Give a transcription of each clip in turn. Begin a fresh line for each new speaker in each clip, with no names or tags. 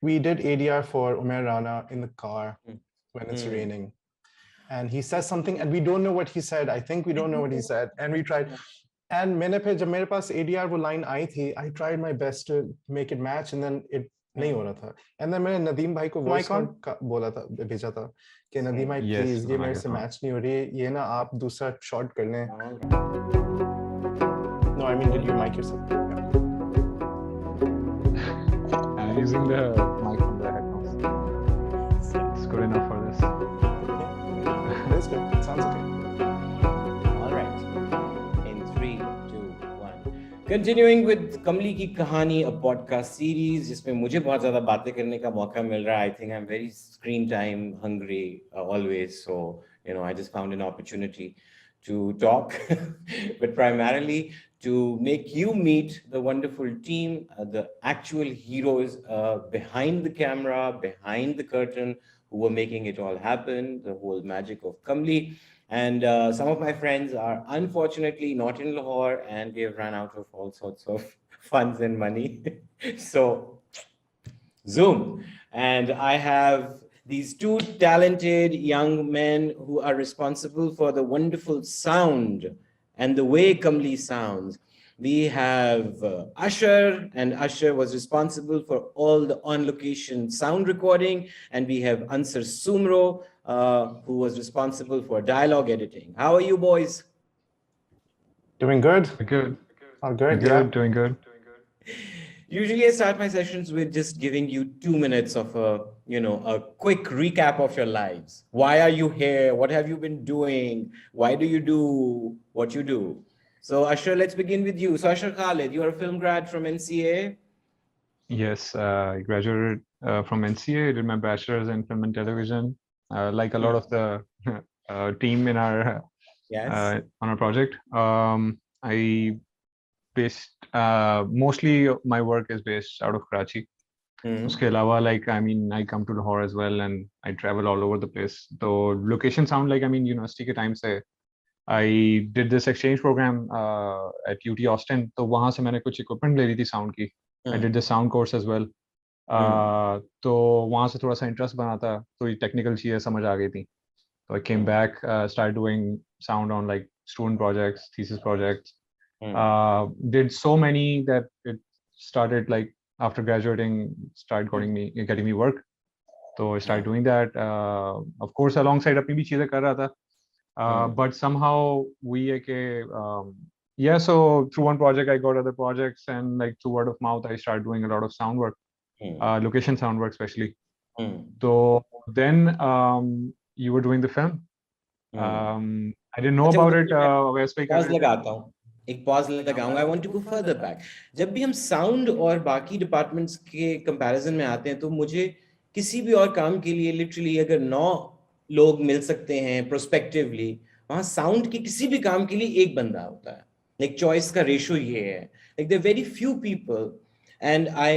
we did ADR for Umair Rana in the car when it's raining. And he says something and we don't know what he said. I think we don't know what he said. And we tried. And मैंने फिर जब मेरे पास ADR वो line आई थी, I tried my best to make it match and then it नहीं हो रहा था. And then मैंने नदीम भाई को voice note बोला था, भेजा था कि नदीम भाई please ये मेरे से match नहीं हो रही, ये ना आप दूसरा shot कर लें. No, I mean, did you mic yourself?
I'm using the mic from the headphones. It's good enough for this.
That's good. Sounds okay.
All right. In 3, 2, 1. Continuing with Kamli की कहानी, a podcast series जिसमें मुझे बहुत ज़्यादा बातें करने का मौका मिल रहा है. I think I'm very screen time hungry always. So, I just found an opportunity to talk, but primarily to make you meet the wonderful team, the actual heroes behind the camera, behind the curtain, who were making it all happen, the whole magic of Kamli. And some of my friends are unfortunately not in Lahore, and we have run out of all sorts of funds and money. So, Zoom. And I have these two talented young men who are responsible for the wonderful sound and the way Kamli sounds. We have Ashar, and Ashar was responsible for all the on-location sound recording. And we have Anser Soomro, who was responsible for dialogue editing. How are you boys?
Doing good.
Good.
Oh, good.
Good.
Yeah.
Doing good.
Usually I start my sessions with just giving you 2 minutes of a quick recap of your lives. Why are you here? What have you been doing? Why do you do what you do? So Ashar, let's begin with you. So Ashar Khalid, you are a film grad from NCA?
Yes, I graduated from NCA, did my bachelor's in film and television. Like a lot of the team in our on our project. I based mostly my work is based out of Karachi. Uske alawa, I come to Lahore as well, and I travel all over the place. So location sound university ke time se I did this exchange program at UT Austin. तो वहाँ से मैंने कुछ equipment ले ली थी sound की. I did the sound course as well. तो वहाँ से थोड़ा सा interest बना था. तो ये technical चीजें समझ आ गई थी. So I came back, started doing sound on like student projects, thesis projects. Did so many that it started like after graduating, started getting me work. So I started doing that. Of course, alongside अपनी भी चीजें कर रहा था. But somehow so through one project I got other projects, and like through word of mouth I started doing a lot of sound work, location sound work especially. So then you were doing the film. I didn't know about it.
एक pause लगाऊंगा. I want to go further back. जब भी हम sound और बाकी departments के comparison में आते हैं तो मुझे किसी भी और काम के लिए लिटरली अगर 9 लोग मिल सकते हैं प्रोस्पेक्टिवली, वहां साउंड की किसी भी काम के लिए एक बंदा होता है. लाइक चॉइस का रेशियो ये है. Like there very few people, and I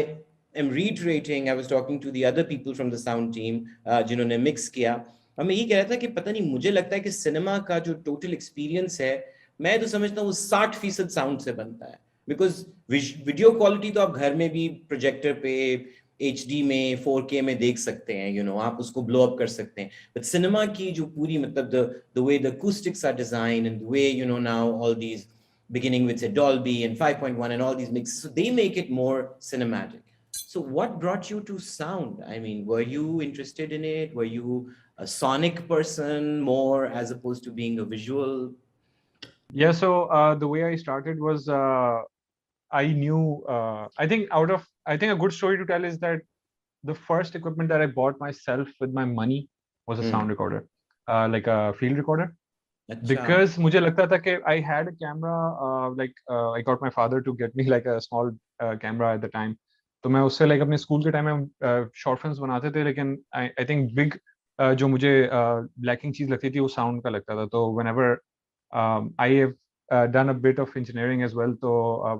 am reiterating, I was talking to the other people from the sound team जिन्होंने मिक्स किया. और मैं ये कह रहा था कि पता नहीं, मुझे लगता है कि सिनेमा का जो टोटल एक्सपीरियंस है, मैं तो समझता हूँ 60% साउंड से बनता है. बिकॉज वीडियो क्वालिटी तो आप घर में भी प्रोजेक्टर पे HD में 4K में देख सकते हैं, आप उसको ब्लो अप कर सकते हैं. बट सिनेमा की जो पूरी मतलब the way the acoustics are designed, and the way now all these beginning with say Dolby and 5.1 and all these mixes, so they make it more cinematic. So what brought you to sound? I mean, were you interested in it? Were you a sonic person more as opposed to being a visual?
Yeah, so the way I started was I knew, I think a good story to tell is that the first equipment that I bought myself with my money was a sound recorder, like a field recorder. Because मुझे लगता था कि I had a camera, I got my father to get me like a small camera at the time. तो मैं उससे like अपने school के time में short films बनाते थे, लेकिन I think big जो मुझे lacking चीज लगती थी वो sound का लगता था. तो whenever I have done a bit of engineering as well. So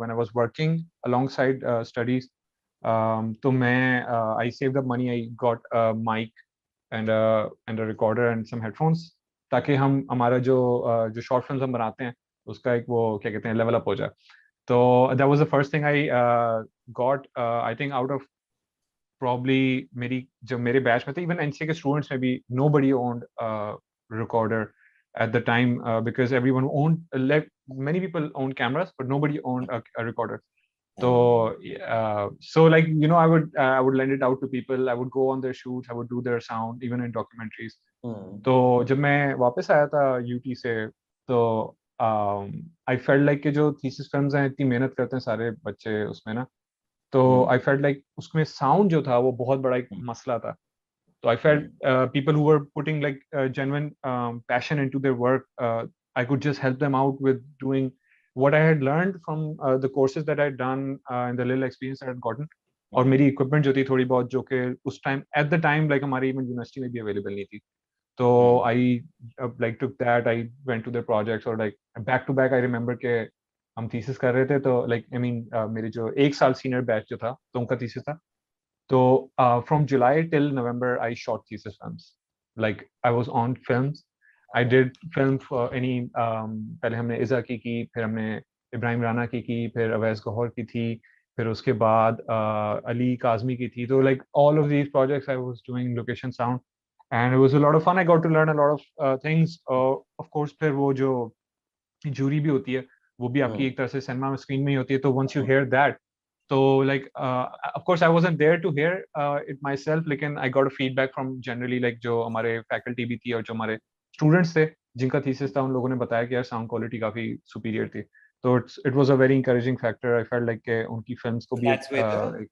when I was working alongside studies, तो मैं I saved up money. I got a mic and a recorder and some headphones, ताकि हम हमारा जो short films हम बनाते हैं उसका एक वो क्या कहते हैं level up हो जाए. So that was the first thing I got. I think out of probably जब मेरे batch में थे, even NCA के students में भी nobody owned a recorder at the time, because everyone owned, like many people owned cameras, but nobody owned a recorder. So like, you know, I would lend it out to people. I would go on their shoots. I would do their sound, even in documentaries. तो जब मैं वापस आया था UT से, तो I felt like कि जो thesis films हैं इतनी मेहनत करते हैं सारे बच्चे उसमें ना, तो I felt like उसमें sound जो था वो बहुत बड़ा एक मसला था. So I felt people who were putting like genuine passion into their work, I could just help them out with doing what I had learned from the courses that I had done and the little experience I had gotten. और मेरी equipment जो थी थोड़ी बहुत, जो कि उस time at the time like हमारी even university में भी available नहीं थी. So I like took that, I went to their projects, or like back to back I remember के हम thesis कर रहे थे, तो like I mean मेरे जो एक साल senior batch जो था तो उनका thesis था. So from July till November, I shot thesis films. Like I was on films. I did film for any. पहले हमने इज़ा की, फिर हमने इब्राहिम राना की, फिर अवैस गौहर की थी, फिर उसके बाद अली काज़मी की थी. तो like all of these projects, I was doing location sound, and it was a lot of fun. I got to learn a lot of things. Of course, फिर वो जो jury भी होती है, वो भी आपकी एक तरह से सिनेमा में स्क्रीन में ही होती है. तो once you hear that. So like of course I wasn't there to hear it myself, लेकिन I got a feedback from generally like जो हमारे faculty भी थी और जो हमारे students थे जिनका thesis था, उन लोगों ने बताया कि यार sound quality काफी superior थी. So it was a very encouraging factor. I felt like कि उनकी films को भी एक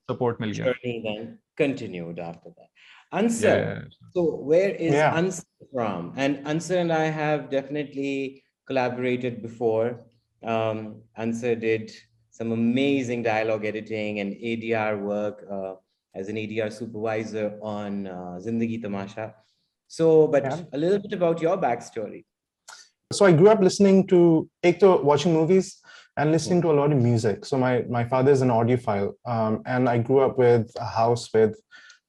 support मिल गया.
Journey then continued after that. Anser, so where is Anser from? And Anser and I have definitely collaborated before. Anser did some amazing dialogue editing and ADR work as an ADR supervisor on Zindagi Tamasha. So, but a little bit about your backstory.
So I grew up listening to, watching movies and listening to a lot of music. So my father is an audiophile, and I grew up with a house with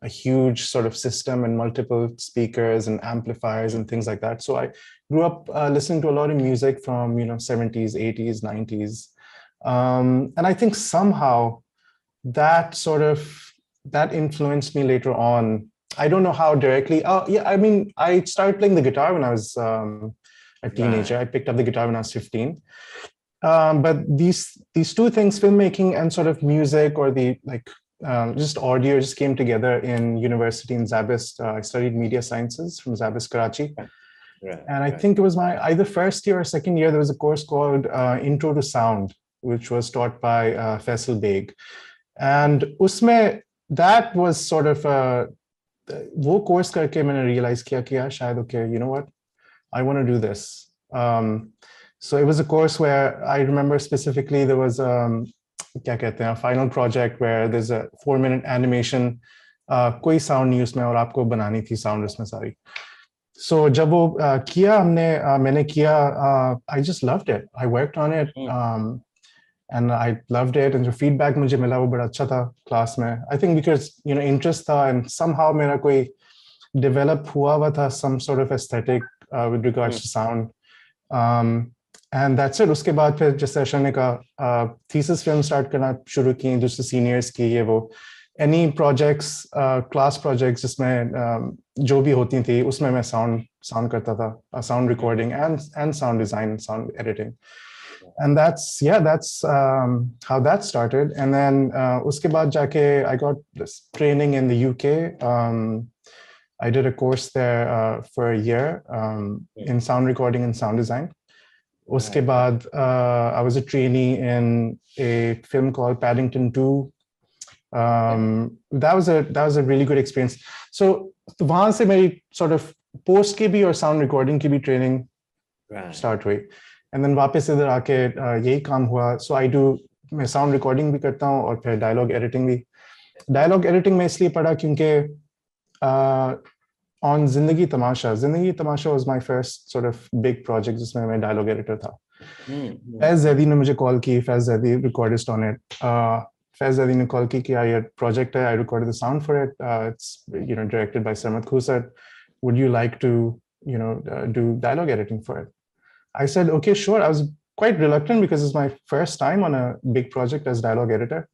a huge sort of system and multiple speakers and amplifiers and things like that. So I grew up listening to a lot of music from 70s, 80s, 90s. And I think somehow that influenced me later on. I don't know how directly. I mean, I started playing the guitar when I was a teenager. I picked up the guitar when I was 15. But these two things, filmmaking and sort of music, or the just audio, just came together in university in Zabist. I studied media sciences from Zabist, Karachi. And I think it was my either first year or second year, there was a course called Intro to Sound, which was taught by Faisal Beg. And usme, that was sort of wo course karke maine realized kiya ki shayad, okay, you know what, I want to do this. So it was a course where I remember specifically there was a final project where there's a 4-minute animation, koi sound नहीं उसमें और आपको बनानी थी sound उसमें सारी. So जब वो किया मैंने किया, I just loved it. I worked on it, and I loved it. And जो feedback मुझे मिला वो बड़ा अच्छा था class में. I think because interest था, and somehow मेरा कोई develop हुआ था some sort of aesthetic with regards to sound. And that's it. उसके बाद फिर जैसे अशर ने कहा, thesis film start करना शुरू की, दूसरे seniors की, ये वो any projects, class projects जिसमें जो भी होती थी उसमें मैं sound करता था, sound recording and sound design, sound editing. And that's how that started. And then उसके बाद जाके I got this training in the UK. I did a course there for a year in sound recording and sound design. Uske baad, I was a trainee in a film called Paddington 2. That was a really good experience. So wahan se meri sort of post ki bhi aur sound recording ki bhi training start hui. And then वापस इधर आके यही काम हुआ. So मैं sound recording भी करता हूँ और फिर dialogue editing भी. Dialogue editing मैं इसलिए पढ़ा क्योंकि on Zindagi Tamasha was my first sort of big project जिसमें मैं dialogue editor था. Faiz Zaidi ने मुझे call की, Faiz Zaidi recordist on it. Faiz Zaidi ने call की कि ये project है, I recorded the sound for it. It's directed by Sarmad Khoosat. Would you like to do dialogue editing for it? I said, okay, sure. I was quite reluctant because it's my first time on a big project as dialogue editor.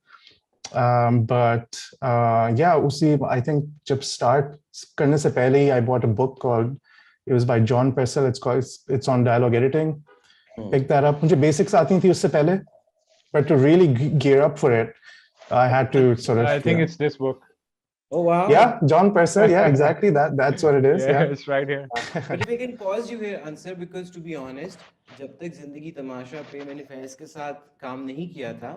But yeah, usi I think jab start karne se pehle hi, I bought a book called, it was by John Purcell. It's on dialogue editing. Pick that up. Mujhe basics aati thi usse pehle, but to really gear up for it, I had to sort of.
I think it's this book.
Oh wow!
Yeah, John Purcell. Yeah, exactly. That's what it is.
Yeah,
Yeah,
it's right here.
But if I can pause you here, Anser, because to be honest, जब तक जिंदगी तमाशा पे मैंने फैज के साथ काम नहीं किया था,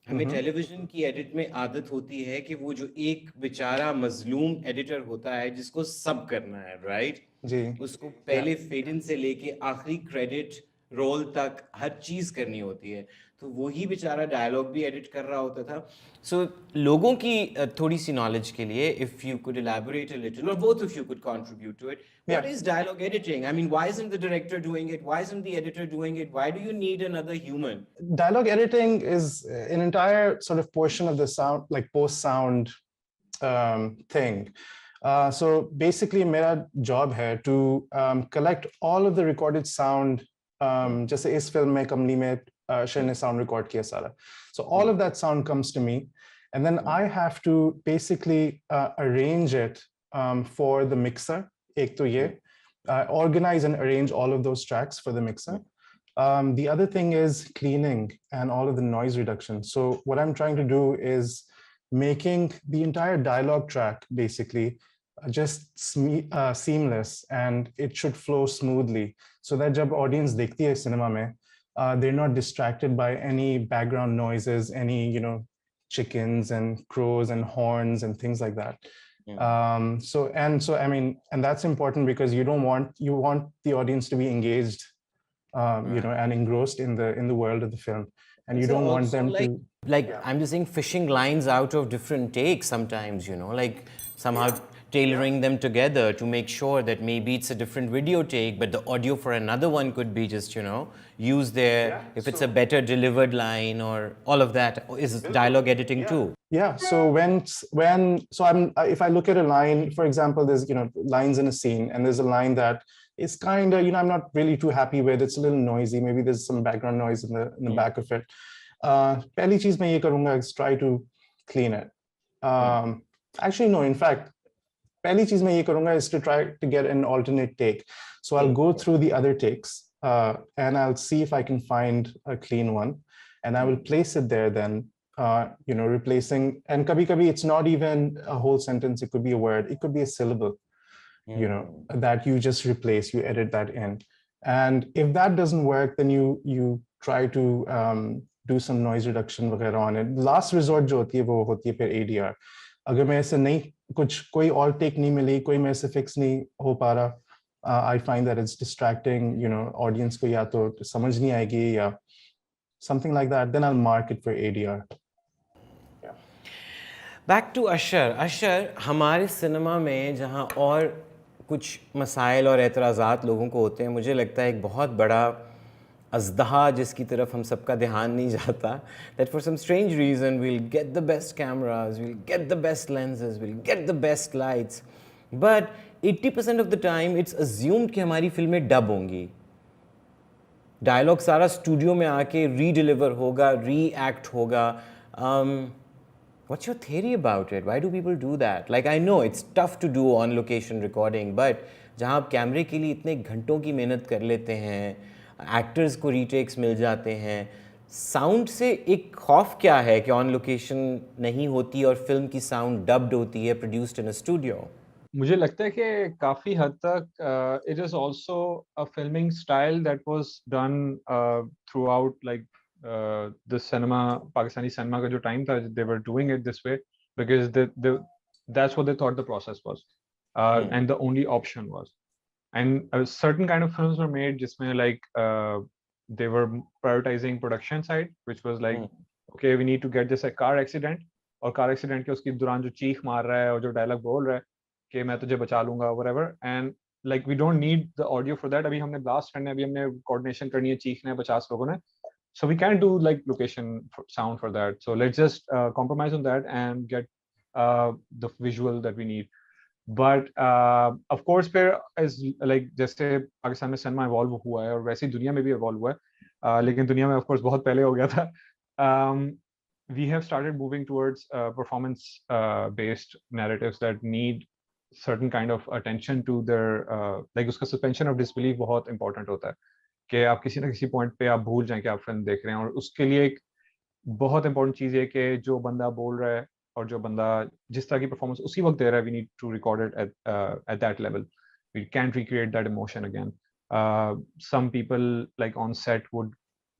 हमें टेलीविजन की एडिट में आदत होती है कि वो जो एक बेचारा मजलूम एडिटर होता है जिसको सब करना है, राइट?
जी.
उसको पहले फेड इन से लेके आखिरी क्रेडिट रोल तक हर चीज करनी होती है, तो वही बेचारा डायलॉग भी एडिट कर रहा होता था. सो लोगों की थोड़ी सी नॉलेज के लिए, if you could elaborate a little, और both of you could contribute to it, what is dialogue editing? I mean, why isn't the director doing it? Why isn't the editor doing it? Why do you need another human?
Dialogue editing is an entire sort of portion of the sound, like post sound thing. So basically मेरा job है to collect all of the recorded sound. जैसे इस film में कमली में अशर ने sound record किया सारा. So all of that sound comes to me, and then I have to basically arrange it for the mixer. एक तो ये organize and arrange all of those tracks for the mixer. The other thing is cleaning and all of the noise reduction. So what I'm trying to do is making the entire dialogue track basically just seamless, and it should flow smoothly so that jab audience dekhti hai cinema mein, they're not distracted by any background noises, any chickens and crows and horns and things like that. So I mean, and that's important because you want the audience to be engaged, and engrossed in the world of the film, and you don't want them to
I'm just saying, fishing lines out of different takes sometimes, like somehow tailoring them together to make sure that maybe it's a different video take, but the audio for another one could be just used there. If it's a better delivered line or all of that is dialogue editing too.
Yeah, so if I look at a line, for example, there's lines in a scene, and there's a line that is kind of I'm not really too happy with. It's a little noisy. Maybe there's some background noise in the back of it. Pehli cheez main ye karunga is try to clean it. Actually, no. In fact, pehli cheez main ye karunga is to try to get an alternate take. So I'll go through the other takes, and I'll see if I can find a clean one, and I will place it there then. Replacing, and kabhi it's not even a whole sentence, it could be a word, it could be a syllable, that you just replace, you edit that in. And if that doesn't work, then you try to do some noise reduction वगैरह on it. Last resort जो होती है वो होती है फिर ADR. अगर मैं ऐसे नहीं कुछ कोई और take नहीं मिली, कोई मैं ऐसे fix नहीं हो पा रहा, I find that it's distracting, audience को या तो समझ नहीं आएगी या something like that, then I'll mark it for ADR.
Back to Asher, हमारे सिनेमा में जहाँ और कुछ मसाइल और एतराज़ात लोगों को होते हैं, मुझे लगता है एक बहुत बड़ा अज़दहा जिसकी तरफ हम सबका ध्यान नहीं जाता, that for some strange reason we'll get the best cameras, we'll get the best lenses, we'll get the best lights, but 80% of the time it's assumed कि हमारी फिल्में डब होंगी. डायलॉग सारा स्टूडियो में आके री-डिलीवर होगा, री-एक्ट होगा. What's your theory about it? Why do people do that? Like, I know it's tough to do on location recording, but जहाँ आप कैमरे के लिए इतने घंटों की मेहनत कर लेते हैं, एक्टर्स को रीटेक्स मिल जाते हैं, साउंड से एक खौफ क्या है कि ऑन लोकेशन नहीं होती और फिल्म की साउंड डब्ड होती है, प्रोड्यूस्ड इन अ स्टूडियो?
मुझे लगता है कि काफ़ी हद तक it is also a filming style that was done throughout like the cinema, Pakistani cinema का जो time था, they were doing it this way because that's what they thought the process was, and the only option was. And a certain kind of films were made जिसमें like they were prioritizing production side, which was like okay, we need to get this a car accident, और car accident के उसके दौरान जो चीख मार रहा है और जो dialogue बोल रहा है कि मैं तुझे बचा लूंगा whatever, and like we don't need the audio for that. अभी हमने blast करना है, अभी हमने coordination करनी है, चीखना है 50 लोगों ने, so we can't do like location sound for that, so let's just compromise on that and get the visual that we need. But of course फिर as like जैसे पाकिस्तान में सिनेमा evolve हुआ है और वैसे दुनिया में भी evolve हुआ है, लेकिन दुनिया में of course बहुत पहले हो गया था, we have started moving towards performance based narratives that need certain kind of attention to their like उसका suspension of disbelief बहुत important होता है कि आप किसी ना किसी point पे आप भूल जाएं कि आप फिल्म देख रहे हैं, और उसके लिए एक बहुत important चीज़ है कि जो बंदा बोल रहा है और जो बंदा जिस तरह की performance उसी वक्त दे रहा है, we need to record it at that level. We can't recreate that emotion again. Some people like on set would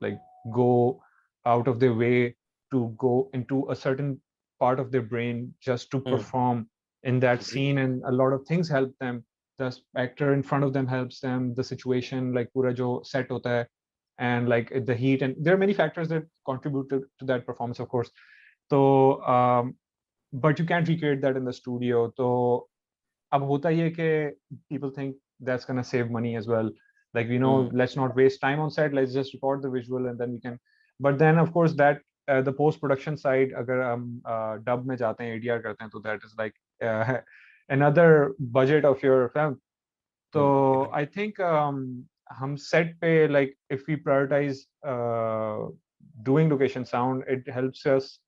like go out of their way to go into a certain part of their brain just to perform in that scene, and a lot of things help them. The actor in front of them helps them, the situation like pura jo set hota hai, and like the heat, and there are many factors that contribute to that performance, of course. So but you can't recreate that in the studio. So अब होता ही है कि people think that's gonna save money as well. Like, we know, let's not waste time on set, let's just record the visual and then we can. But then of course that the post production side, अगर हम dub में जाते हैं, ADR करते हैं, तो that is like another budget of your film. So I think हम set पे, like if we prioritize doing location sound, it helps us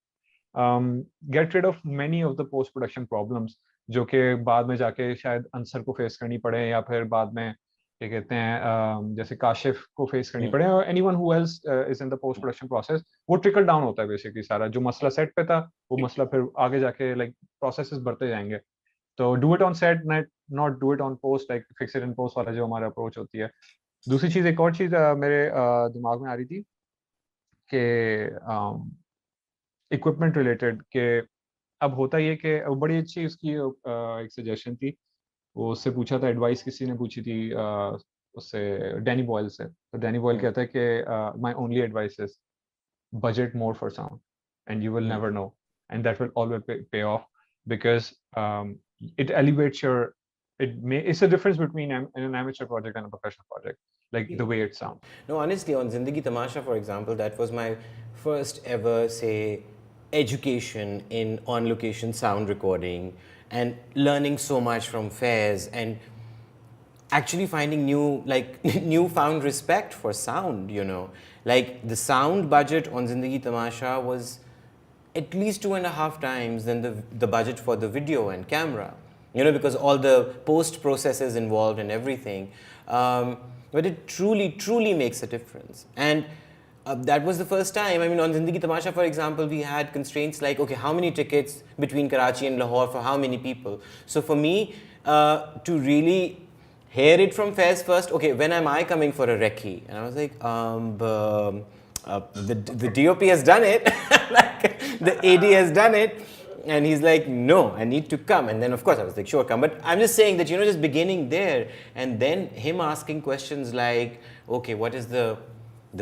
get rid of many of the post production problems जो कि बाद में जाके शायद अंसर को face करनी पड़े, या फिर बाद में क्या कहते हैं जैसे काशिफ को फेस करनी पड़े, और anyone who else is in the post production process. वो ट्रिकल डाउन होता है बेसिकली सारा, जो मसला सेट पे था वो मसला फिर आगे जाके लाइक प्रोसेसेस बढ़ते जाएंगे. तो do it on set, not do it on post, like fix it in post वाला जो हमारा अप्रोच होती है. दूसरी चीज, एक और चीज मेरे दिमाग में आ रही थी कि इक्विपमेंट रिलेटेड, के अब होता ही है कि बड़ी अच्छी उसकी एक सजेशन थी, वो उससे पूछा था, एडवाइस किसी ने पूछी थी उससे, डैनी बॉयल से. तो डैनी बॉयल कहता है कि my only advice is budget more for sound and you will never know, and that will always pay off, because it elevates your, it's a difference between an amateur project and a professional project, like the way it sounds.
No, honestly, on Zindagi Tamasha, for example, that was my first ever, say, education in on location sound recording, and learning so much from fairs, and actually finding newfound respect for sound, you know. Like the sound budget on Zindagi Tamasha was at least 2.5 times than the budget for the video and camera, you know, because all the post processes involved and everything. But it truly makes a difference. And that was the first time. I mean, on Zindagi Tamasha, for example, we had constraints like, okay, how many tickets between Karachi and Lahore for how many people? So for me, to really hear it from Faiz first, okay, when am I coming for a recce? And I was like, the DOP has done it, like the AD has done it. And he's like, no, I need to come. And then of course I was like, sure, come. But I'm just saying that, you know, just beginning there, and then him asking questions like, okay, what is the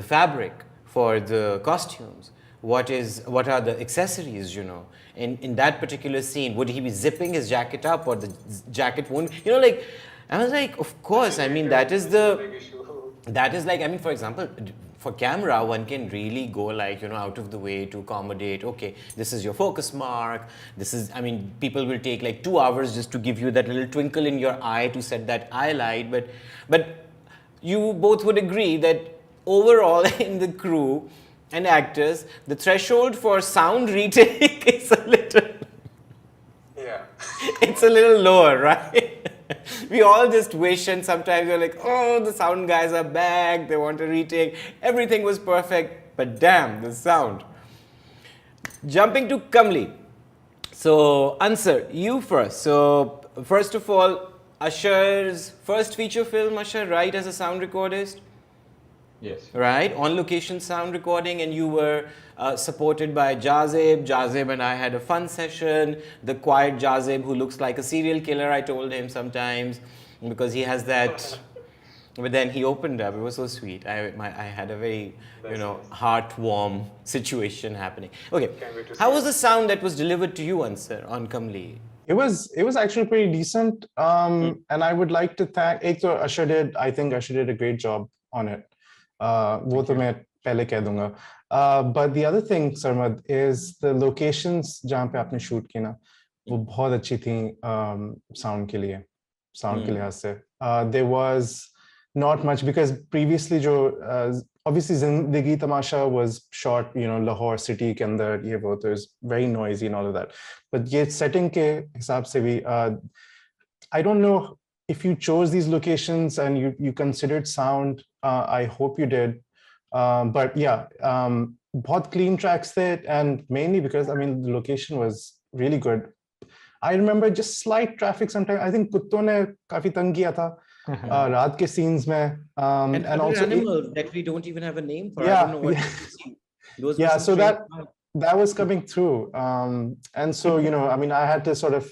fabric for the costumes? What are the accessories, you know? In that particular scene, would he be zipping his jacket up, or the jacket won't, you know, like, I was like, of course, I mean, that is like, I mean, for example, for camera, one can really go like, you know, out of the way to accommodate, okay, this is your focus mark, this is, I mean, people will take like 2 hours just to give you that little twinkle in your eye to set that eye light, but you both would agree that overall in the crew and actors, the threshold for sound retake is a little, it's a little lower, right? We all just wish, and sometimes we're like, oh, the sound guys are back, they want a retake. Everything was perfect, but damn, the sound. Jumping to Kamli. So, Anser, you first. So, first of all, Ashar's first feature film, Ashar, right, as a sound recordist?
Yes.
Right, on location sound recording, and you were supported by Jazeb. Jazeb and I had a fun session. The quiet Jazeb who looks like a serial killer, I told him sometimes, because he has that. But then he opened up. It was so sweet. I had a very, you know, heart-warm situation happening. Okay, how was the sound that was delivered to you, Anser, on Kamli?
It was actually pretty decent. And I would like to thank. I think Ashar did a great job on it. वो तो मैं पहले कह दूंगा. But the other thing, Sarmad, is the locations जहाँ पे आपने shoot की ना, वो बहुत अच्छी थी sound के लिहाज से. There was not much, because previously जो obviously Zindagi Tamasha was shot, Lahore city ke andar, ye wo, so it was very noisy and all of that. But ye setting ke hisab se bhi, I don't know if you chose these locations and you considered sound. I hope you did. But yeah, बहुत clean tracks there, and mainly because the location was really good. I remember just slight traffic sometimes. I think कुत्तों ने काफी तंग किया था रात के scenes में.
And other
also
animals that we don't even have a name for.
Yeah,
I don't know what you see. Those were
yeah.
some
So
strange
that was coming through, and so I had to sort of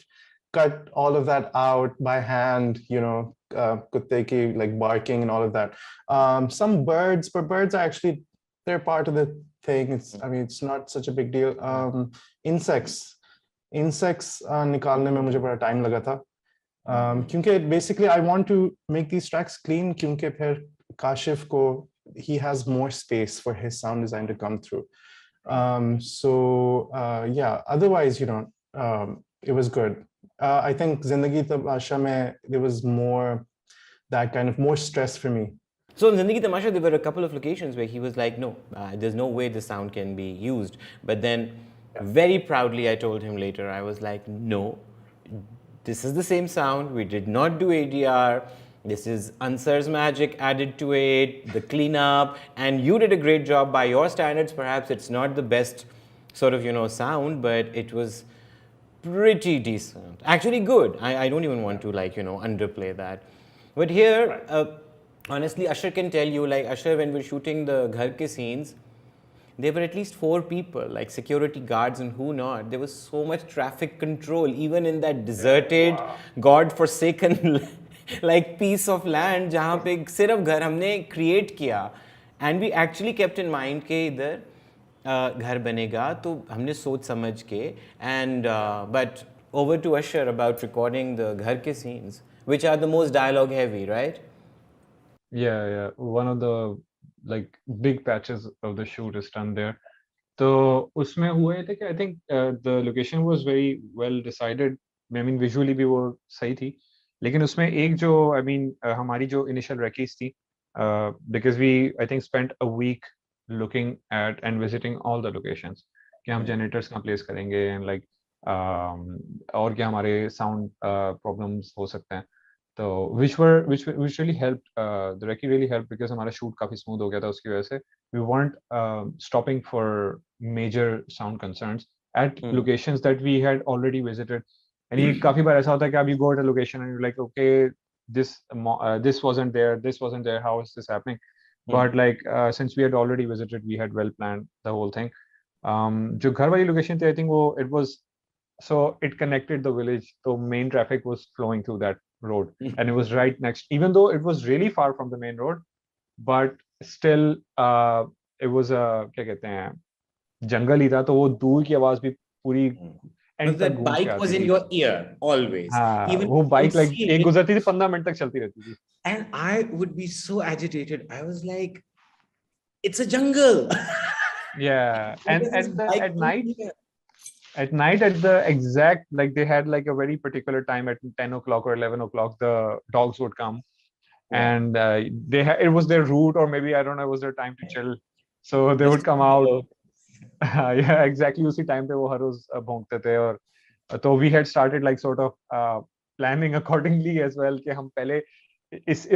cut all of that out by hand. Kutte ki like barking and all of that. Some birds, but birds are actually they're part of the thing. It's not such a big deal. Insects निकालने में मुझे बड़ा time लगा था. क्योंकि basically I want to make these tracks clean क्योंकि फिर काशिफ को he has more space for his sound design to come through. Yeah, otherwise it was good. I think Zindagi Tamasha mein there was more that kind of more stress for me.
So in Zindagi Tamasha, there were a couple of locations where he was like, no, there's no way the sound can be used. But then very proudly, I told him later, I was like, no, this is the same sound. We did not do ADR. This is Anser's magic added to it, the cleanup, and you did a great job by your standards. Perhaps it's not the best sort of, sound, but it was pretty decent. Actually good. I don't even want to underplay that. But here, honestly, Ashar can tell you, like Ashar, when we're shooting the Ghar ke scenes, there were at least 4 people, like security guards and who not. There was so much traffic control, even in that deserted, God-forsaken like piece of land, जहाँ पे सिर्फ घर हमने create किया, and we actually kept in mind कि इधर घर बनेगा, तो हमने सोच समझ के, and but over to Ashar about recording the घर के scenes, which are the most dialogue heavy, right?
Yeah. One of the like big patches of the shoot is done there. तो उसमें हुआ ये था कि I think the location was very well decided. I mean visually भी वो सही थी. लेकिन उसमें एक जो हमारी जो initial recce's थी, because we I think spent a week looking at and visiting all the locations कि हम generators कहाँ place करेंगे and like और क्या हमारे sound problems हो सकते हैं. तो which really helped. The recce really helped because हमारा shoot काफी smooth हो गया था उसकी वजह से. We weren't stopping for major sound concerns at locations that we had already visited. And ये काफी बार ऐसा होता है कि आप you go at a location and you're like, okay, this wasn't there, how is this happening? But like since we had already visited, we had well planned the whole thing. जो घर वाली location थी, I think it connected the village, so main traffic was flowing through that road, and it was right next, even though it was really far from the main road, but still it was क्या कहते हैं जंगल ही था, तो वो दूर की आवाज भी पूरी
end तक गूंज के आती थी. Bike was in your ear always.
Even वो bike like एक गुजरती थी 15 मिनट तक चलती रहती थी.
And I would be so agitated. I was like, it's a jungle.
Yeah, and at night at the exact, like they had like a very particular time at 10 o'clock or 11 o'clock, the dogs would come. And it was their route, or maybe I don't know, it was their time to chill, so they would come out. Yeah, exactly उसी time पे वो हर रोज भौंकते थे. और तो we had started like sort of planning accordingly as well कि हम पहले इस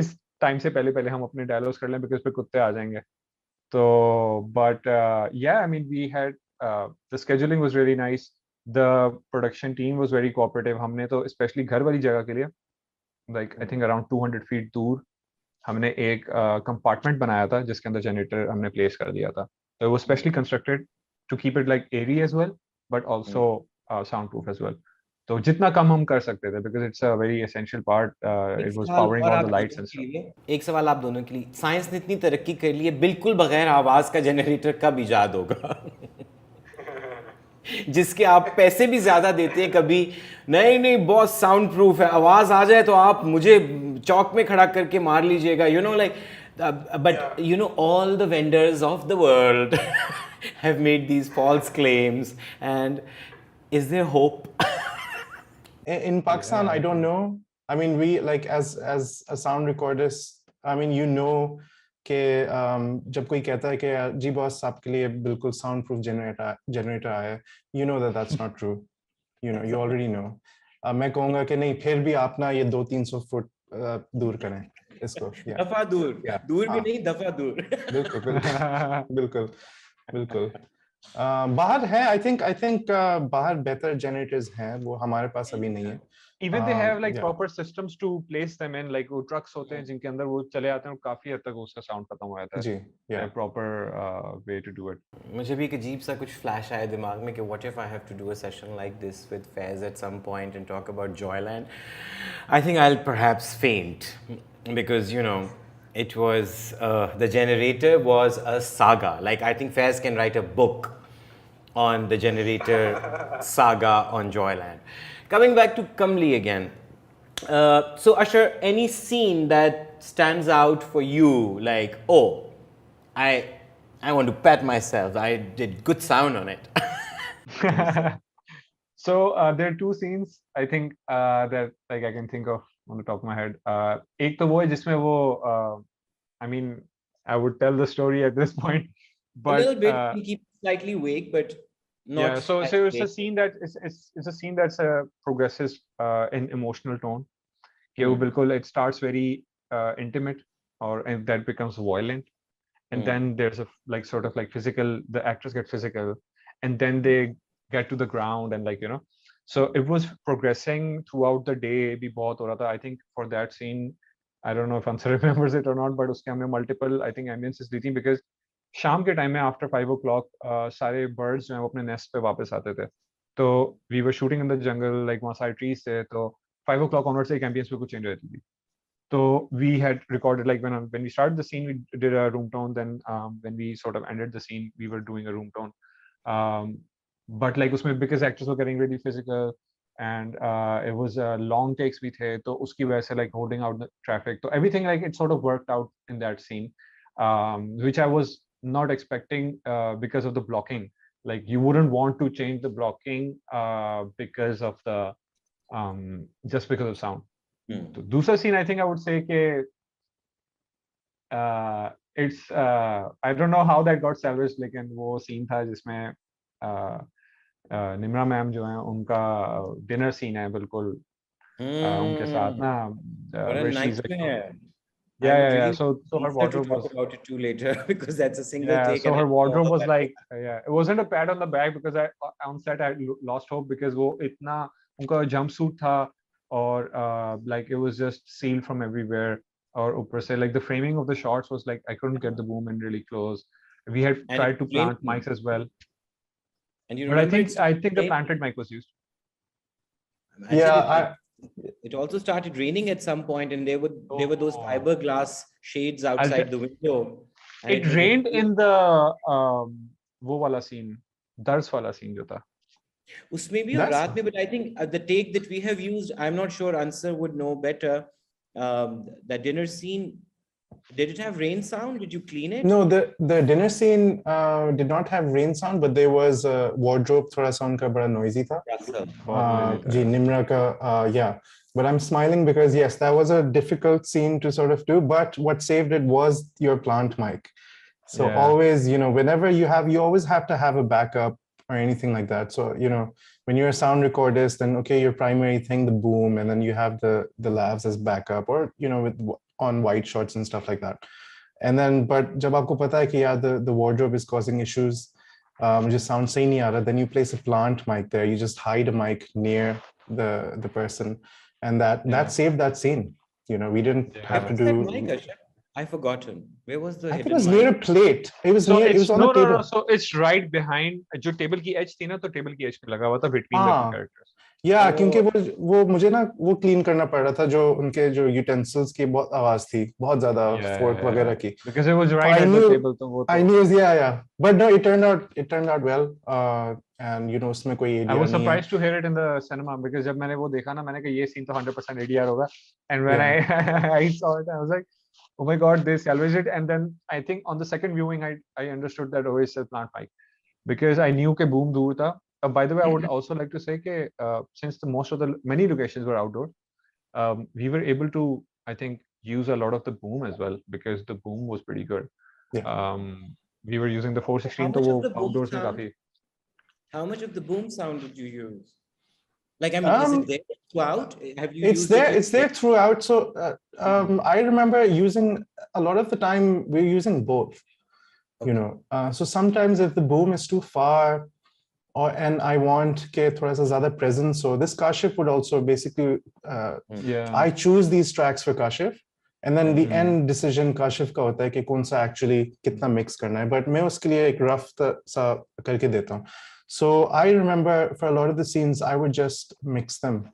time से पहले हम अपने dialogues कर लें because फिर कुत्ते आ जाएंगे. तो but yeah, I mean we had the scheduling was really nice. The production team was very cooperative. हमने तो especially घर वाली जगह के लिए like I think around 200 feet दूर हमने एक compartment बनाया था जिसके अंदर generator हमने place कर दिया था. So it was specially constructed to keep it like airy as well, but also soundproof as well. तो जितना कम हम कर सकते थे because it's a very essential part. It was powering all the lights and stuff.
एक सवाल आप दोनों के लिए, साइंस ने इतनी तरक्की कर ली है, बिल्कुल बगैर आवाज का जनरेटर कब इजाद होगा? जिसके आप पैसे भी ज्यादा देते हैं, कभी नहीं बहुत साउंड प्रूफ है, आवाज आ जाए तो आप मुझे चौक में खड़ा करके मार लीजिएगा, but all the vendors of the world have made these false claims, and is there hope?
In Pakistan, I don't know. I mean, we like as a sound recordist, I mean, कि जब कोई कहता है कि जी boss आपके लिए बिल्कुल sound proof generator आया है, you know that that's not true, you know, you already know. मैं कहूँगा कि नहीं, फिर भी आप ना ये 200-300 फुट दूर करें इसको.
दफा दूर, दूर भी नहीं, दफा दूर.
बिल्कुल बिल्कुल बिल्कुल. बाहर है, I think बाहर बेहतर generators हैं, वो हमारे पास अभी नहीं है.
Even they have like proper systems to place them in, like वो trucks होते हैं जिनके अंदर वो चले आते हैं और काफी हद तक उसका sound खत्म हो जाता है.
जी,
a proper way to do it.
मुझे भी एक अजीब सा कुछ flash आया दिमाग में कि what if I have to do a session like this with Faiz at some point and talk about Joyland. I think I'll perhaps faint because, you know, it was the generator was a saga. Like I think Faiz can write a book on the generator saga on Joyland. Coming back to Kamli again. So Ashar, any scene that stands out for you, like, oh, I want to pat myself, I did good sound on it.
So there are two scenes I think that like I can think of on the top of my head. एक तो वो है जिसमें वो I mean I would tell the story at this point, but
a little bit, you can keep it slightly vague, but not.
Yeah, so it's a scene that it's a scene that's progresses in emotional tone. कि वो बिल्कुल it starts very intimate and that becomes violent, and then there's a like sort of like physical, the actors get physical, and then they get to the ground and like, you know, so it was progressing throughout the day. भी बहुत हो रहा था. I think for that scene, I don't know if Anser remembers it or not, but उसके हमने multiple I think ambiences दी थी because शाम के टाइम में आफ्टर 5 o'clock सारे बर्ड्स जो हैं वो अपने नेस्ट पे वापस आते थे. तो we were shooting in the jungle, like वहाँ सारे ट्रीज थे. तो 5 o'clock ऑनवर्ड से एक एम्बियंस पे कुछ चेंज हो जाती थी. तो we had recorded like when we started the scene we did a room tone, then when we sort of ended the scene we were doing a room tone. But like उसमें because actors were getting really physical and it was long takes भी थे, तो उसकी वजह से like holding out the traffic, तो everything like it sort of worked out in that scene, which I was not expecting because of the blocking. Like you wouldn't want to change the blocking because of the just because of sound. तो दूसरा scene I think I would say कि it's I don't know how that got salvaged, लेकिन वो scene था जिसमें Nimra ma'am जो है उनका डिनर सीन है बिल्कुल उनके साथ ना. Yeah, so her wardrobe was
about it too later because that's a single take.
So her wardrobe was like it wasn't a pat on the back because I on set I lost hope because वो इतना उनका jumpsuit था और like it was just sealed from everywhere, और ऊपर से like the framing of the shots was like I couldn't get the boom in really close. We had tried to plant mics as well.
And you
but I think the planted mic was used.
It also started raining at some point, and there were those fiberglass shades outside the window.
It rained in the वो वाला scene, दर्स वाला scene जो था.
उसमें भी और रात में, but I think the take that we have used, I'm not sure Anser would know better. That dinner scene, did it have rain sound? Did you clean it?
No, the dinner scene did not have rain sound, but there was a wardrobe थोड़ा सा उनका बड़ा noisy था. जी निम्रा का yeah. But I'm smiling because yes, that was a difficult scene to sort of do. But what saved it was your plant mic. So always, you know, whenever you always have to have a backup or anything like that. So you know, when you're a sound recordist, then okay, your primary thing, the boom, and then you have the lavs as backup, or you know, with on white shots and stuff like that. And then, but जब आपको पता है कि यार the wardrobe is causing issues, just sound सही नहीं आ रहा, then you place a plant mic there. You just hide a mic near the person, and that saved that scene. You know, we didn't have to do.
I've forgotten. Where was the?
I think it was near a plate. It was near. It was on the table.
No. So it's right behind. जो table की edge थी ना, तो table की edge पे लगा हुआ था between the two characters.
Yeah, क्योंकि वो मुझे ना वो क्लीन करना पड़ रहा था, जो उनके जो utensils की बहुत आवाज थी, बहुत ज्यादा fork वगैरह की.
Because it was right at the table, तो वो.
I knew, yeah. But no, it turned out well. And you know, उसमें कोई ADR
I was surprised to hear it in the cinema because जब मैंने वो देखा ना, मैंने कहा ये scene तो 100% ADR होगा. And when I saw it, I was like, oh my god, they salvaged it. And then I think on the second viewing, I understood that oh, it's a plant mic because I knew के boom दूर था. By the way, I would also like to say that since most of the many locations were outdoor, we were able to, I think, use a lot of the boom as well because the boom was pretty good. We were using the 416 to outdoors mein kafi.
How much of the boom sound did you use? Like, I mean, is it there throughout? Have you
it's there throughout. So I remember using a lot of the time we're using both. You know, so sometimes if the boom is too far and I want ke thoda sa zyada presence, so this kashif would also basically I choose these tracks for kashif and then the end decision kashif ka hota hai ki kaun sa actually kitna mix karna hai, but main uske liye ek rough sa karke deta hu. So I remember for a lot of the scenes I would just mix them.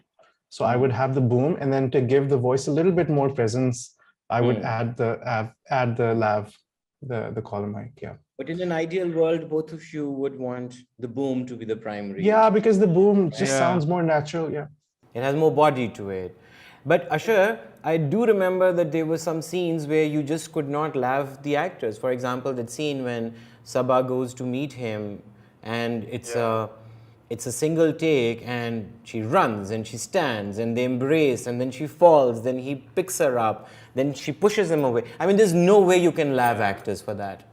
So I would have the boom, and then to give the voice a little bit more presence, I would add the lav, the column mic. Yeah.
But in an ideal world, both of you would want the boom to be the primary.
Yeah, because the boom just sounds more natural. Yeah.
It has more body to it. But Ashar, I do remember that there were some scenes where you just could not lav the actors. For example, that scene when Sabah goes to meet him, and it's a single take, and she runs and she stands and they embrace, and then she falls, then he picks her up, then she pushes him away. I mean, there's no way you can lav actors for that.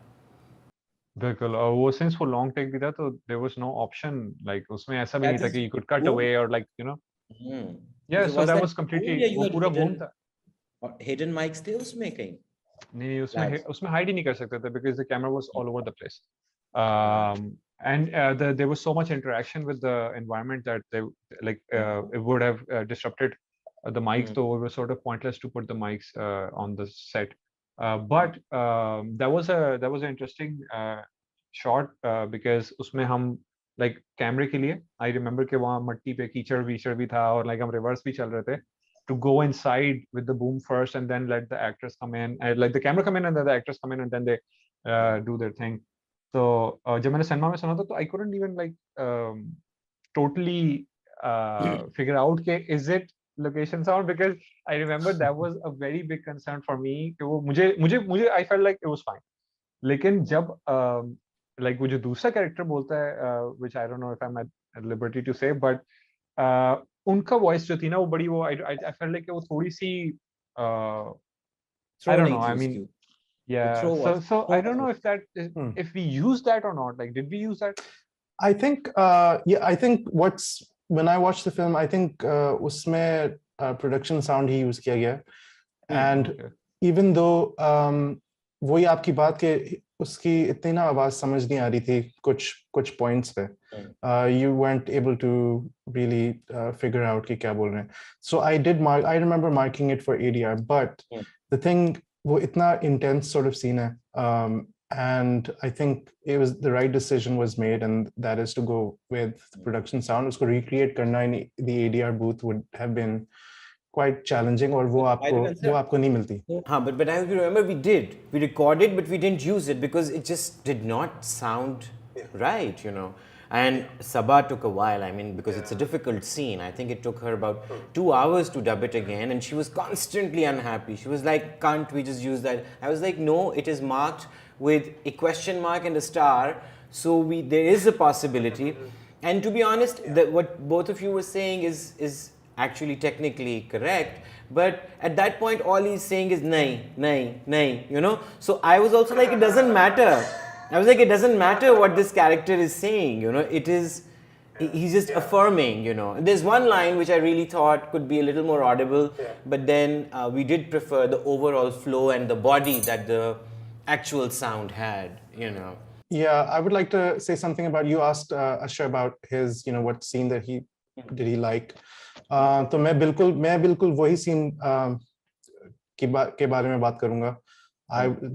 बिल्कुल, और वो since वो long take भी था तो there was no option, like उसमें ऐसा भी नहीं था कि you could cut away or like, you know. So that was completely वो पूरा boom था.
Hidden mics थे उसमें कहीं?
नहीं, उसमें hide ही नहीं कर सकते थे because the camera was all over the place. And there was so much interaction with the environment that they it would have disrupted the mics, so it was sort of pointless to put the mics on the set. But that was an interesting shot because उसमें हम like camera के लिए I remember कि वहाँ मट्टी पे कीचड़ वीचड़ भी था और like हम reverse भी चल रहे थे to go inside with the boom first and then let the actors come in, and like the camera come in and then the actors come in and then they do their thing. So जब मैंने cinema में सुना था तो I couldn't even like totally figure out कि is it location sound, because I remember that was a very big concern for me कि वो मुझे I felt like it was fine. लेकिन जब like वो जो दूसरा character बोलता है which I don't know if I'm at liberty to say, but उनका voice जो थी ना वो बड़ी वो I felt like वो थोड़ी सी I don't know, I mean so I don't know if that is, if we use that or not. Like, did we use that?
I think I think when I watched the film, I think उसमें production sound ही use किया गया, and even though वही आपकी बात के उसकी इतनी ना आवाज समझ नहीं आ रही थी कुछ points पे, you weren't able to really figure out कि क्या बोल रहे हैं. So I remember marking it for ADR, but the thing वो इतना intense sort of scene है, and I think it was the right decision was made, and that is to go with the production sound. उसको recreate करना in the ADR booth would have been quite challenging, और वो आपको नहीं मिलती.
हाँ, but I remember we recorded, but we didn't use it because it just did not sound right, you know. And Sabah took a while, I mean, because it's a difficult scene. I think it took her about 2 hours to dub it again, and she was constantly unhappy. She was like, can't we just use that? I was like, no, it is marked with a question mark and a star, so there is a possibility. And to be honest, what both of you were saying is actually technically correct, but at that point all he's saying is nahi, you know. So I was also like, it doesn't matter. I was like, it doesn't matter what this character is saying, you know. It is, he's just affirming, you know. There's one line which I really thought could be a little more audible, but then we did prefer the overall flow and the body that the actual sound had, you know.
Yeah, I would like to say something about, you asked Ashar about his, you know, what scene that did he like. तो मैं बिल्कुल वही scene के बारे में बात करूँगा.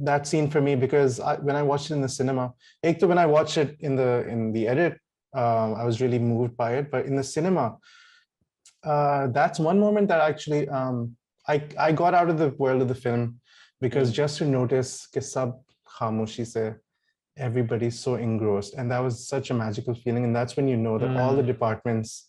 That scene for me, because when I watched it in the cinema, when I watched it in the edit, I was really moved by it, but in the cinema, that's one moment that actually I got out of the world of the film, because just to notice कि सब खामोशी से everybody's so engrossed, and that was such a magical feeling, and that's when you know that all the departments,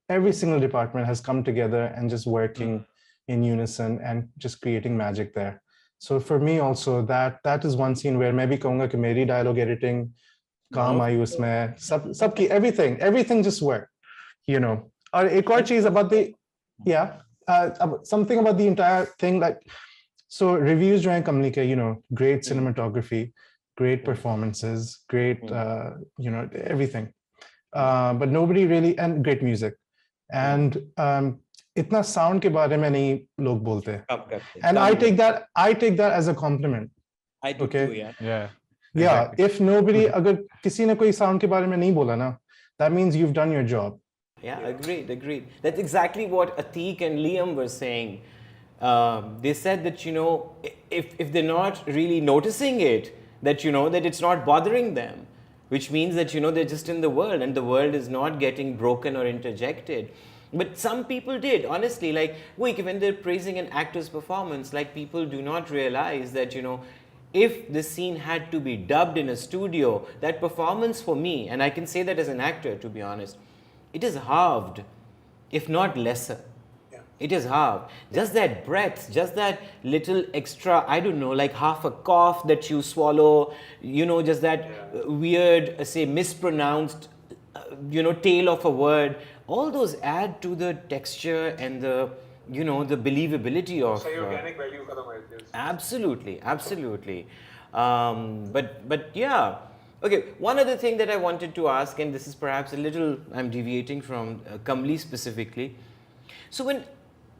every single department has come together and just working in unison and just creating magic there. So for me also, that is one scene where maybe कहूँगा कि मेरी dialogue editing काम आई उसमें, सबकी everything just worked, you know. और एक और चीज about the something about the entire thing, like, So reviews जो हैं Kamli के, great cinematography, great performances, great everything, but nobody really, and great music, and इतना sound के बारे में नहीं लोग बोलते, and I take that as a compliment.
I do too, yeah.
Yeah.
Yeah,
Exactly.
if nobody, अगर किसी ने कोई sound के बारे में नहीं बोला ना, that means you've done your job.
Yeah, agreed. That's exactly what Atik and Liam were saying. They said that, if they're not really noticing it, that, that it's not bothering them, which means that, they're just in the world and the world is not getting broken or interjected. But some people did, honestly, like, when they're praising an actor's performance, like, people do not realize that, if the scene had to be dubbed in a studio, that performance for me, and I can say that as an actor, to be honest, it is halved, if not lesser. Yeah. It is halved. Just that breath, just that little extra, I don't know, like half a cough that you swallow, just that weird, say, mispronounced, tail of a word, all those add to the texture and the, the believability of...
organic value.
Absolutely. But yeah. Okay, one other thing that I wanted to ask, and this is perhaps a little, I'm deviating from Kamli specifically. So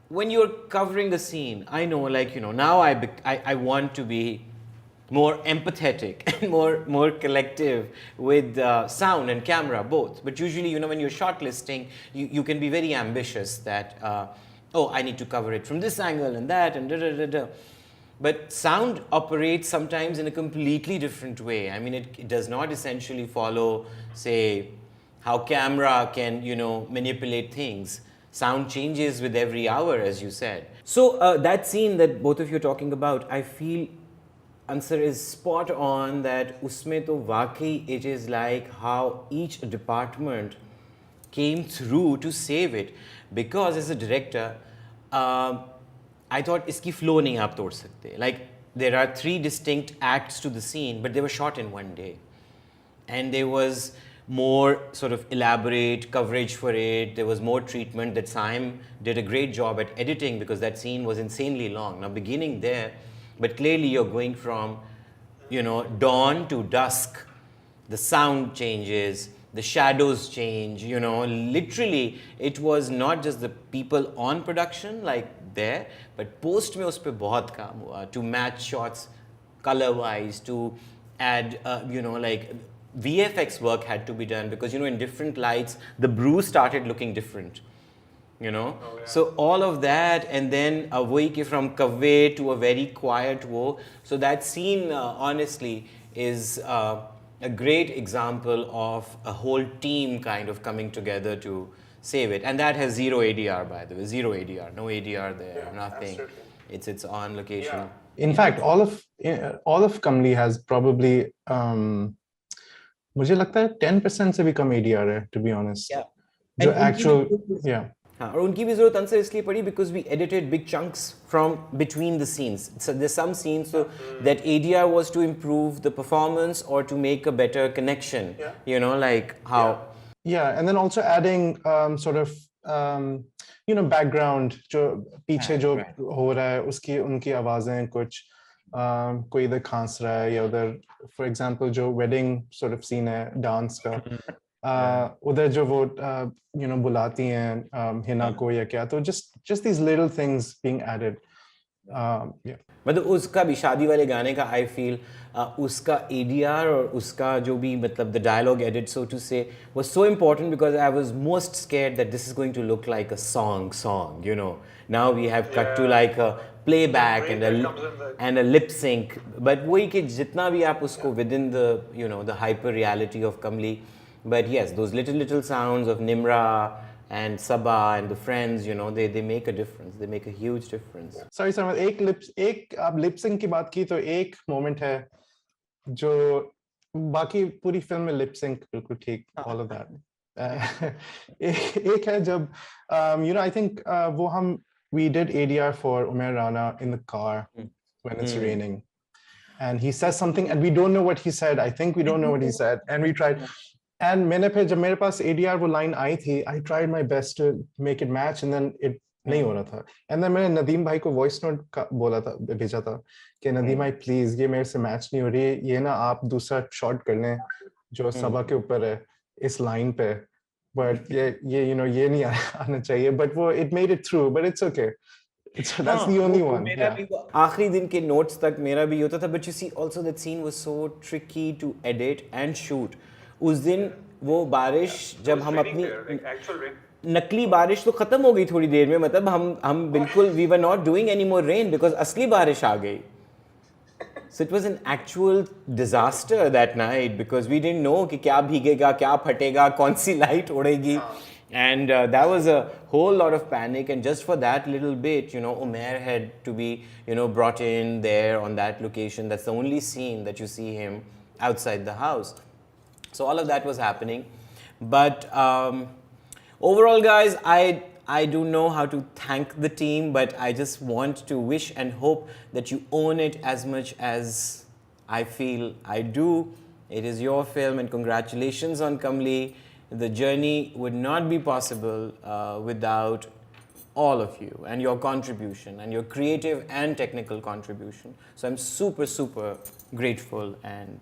when you're covering the scene, I know, like, now I want to be more empathetic and more collective with sound and camera, both. But usually, when you're shortlisting, you can be very ambitious that, I need to cover it from this angle and that and da-da-da-da. But sound operates sometimes in a completely different way. I mean, it does not essentially follow, say, how camera can, manipulate things. Sound changes with every hour, as you said. So that scene that both of you are talking about, I feel Anser is spot on that usme to waqai it is like how each department came through to save it. Because as a director, I thought iski flow nahi aap tod sakte. Like, there are 3 distinct acts to the scene, but they were shot in one day. And there was more sort of elaborate coverage for it. There was more treatment. That Saim did a great job at editing because that scene was insanely long. Now, beginning there, but clearly you're going from, dawn to dusk. The sound changes, the shadows change, literally it was not just the people on production like there, but post mein uspe bahut kaam hua to match shots color wise, to add, like VFX work had to be done because, in different lights, the brew started looking different. So all of that, and then a way from kavve to a very quiet wo. So that scene, honestly, is a great example of a whole team kind of coming together to save it. And that has 0 ADR, by the way, 0 ADR, no ADR there, nothing. Absolutely. It's on location. Yeah.
In fact, all of Kamli has probably, मुझे लगता है 10% से भी कम ADR है, to be honest.
Yeah.
जो actual, yeah.
और उनकी भी जरूरत अंसर इसलिए पड़ी because we edited big chunks from between the scenes. So there's some scenes so that ADR was to improve the performance or to make a better connection. Yeah. Like how.
Yeah, and then also adding sort of background जो पीछे जो हो रहा है उसकी उनकी आवाजें कुछ कोई इधर खांस रहा है या उधर for example जो wedding sort of scene है dance का उधर जो वो बुलाती हैं हिना को या क्या तो just these little things being added. Yeah.
मतलब उसका भी शादी वाले गाने का I feel उसका ADR और उसका जो भी मतलब the dialogue edit so to say was so important because I was most scared that this is going to look like a song. Now we have cut to like a playback and a lip sync, but वही कि जितना भी आप उसको within the the hyper reality of Kamli. But yes, those little sounds of Nimra and Sabah and the friends, they make a difference. They make a huge difference.
Sorry, Sarmad, एक आप lip sync की बात की तो एक moment है जो बाकी पूरी फिल्म में lip sync बिल्कुल ठीक, all of that. एक है जब I think we did ADR for Umair Rana in the car when it's raining, and he says something and we don't know what he said. I think we don't know what he said, and we tried. And मैंने फिर जब मेरे पास ADR वो line आई थी, I tried my best to make it match, and then नहीं हो रहा था. And then मैंने नदीम भाई को voice note बोला था, भेजा था कि नदीम भाई please ये मेरे से match नहीं हो रही, ये ना आप दूसरा shot कर लें जो सबा के ऊपर है इस line पे, but ये you know ये नहीं आना चाहिए, but वो it made it through, but it's okay. That's the only one.
मेरा भी आखिरी दिन के notes तक मेरा भी होता था, but you see also that scene was so tricky to edit and shoot. उस दिन वो बारिश जब हम अपनी नकली बारिश तो खत्म हो गई थोड़ी देर में, मतलब हम बिल्कुल we were not doing any more rain because असली बारिश आ गई. So it was an actual disaster that night because we didn't know कि क्या भीगेगा, क्या फटेगा, कौन सी light उड़ेगी. And that was a whole lot of panic, and just for that little bit, you know, Umair had to be, you know, brought in there on that location. That's the only scene that you see him outside the house. So all of that was happening. But overall, guys, I don't know how to thank the team, but I just want to wish and hope that you own it as much as I feel I do. It is your film, and congratulations on Kamli. The journey would not be possible without all of you and your contribution and your creative and technical contribution. So I'm super, super grateful and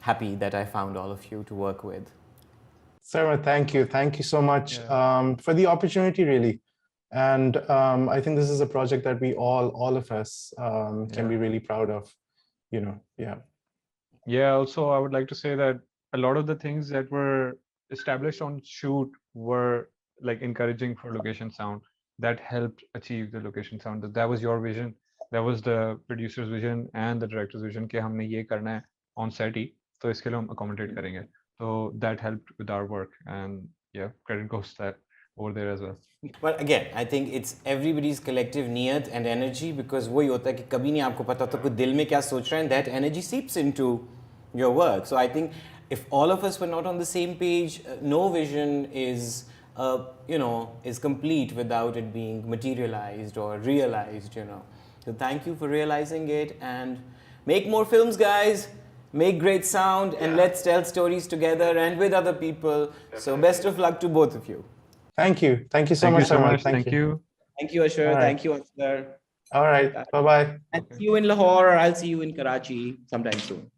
happy that I found all of you to work with.
Sarmad, thank you. Thank you so much for the opportunity, really. And I think this is a project that we all of us can be really proud of, you know,
Yeah, also I would like to say that a lot of the things that were established on shoot were like encouraging for location sound. That helped achieve the location sound. That was your vision. That was the producer's vision and the director's vision कि हमने ये करना है on set ही, तो इसके लिए हम accommodate करेंगे. So that helped with our work, and yeah, credit goes that over there as well.
But again, I think it's everybody's collective niyat and energy, because वही होता है कि कभी नहीं आपको पता होता कि दिल में क्या सोच रहे हैं, and that energy seeps into your work. So I think if all of us were not on the same page, no vision is, you know, is complete without it being materialized or realized, you know. So thank you for realizing it, and make more films, guys. Make great sound, and let's tell stories together and with other people. So best of luck to both of you.
Thank you. Thank you so much, Sarmad.
Thank you.
Thank you, Ashar. Thank you, Anser.
All right. Bye-bye.
I'll see you in Lahore, or I'll see you in Karachi sometime soon.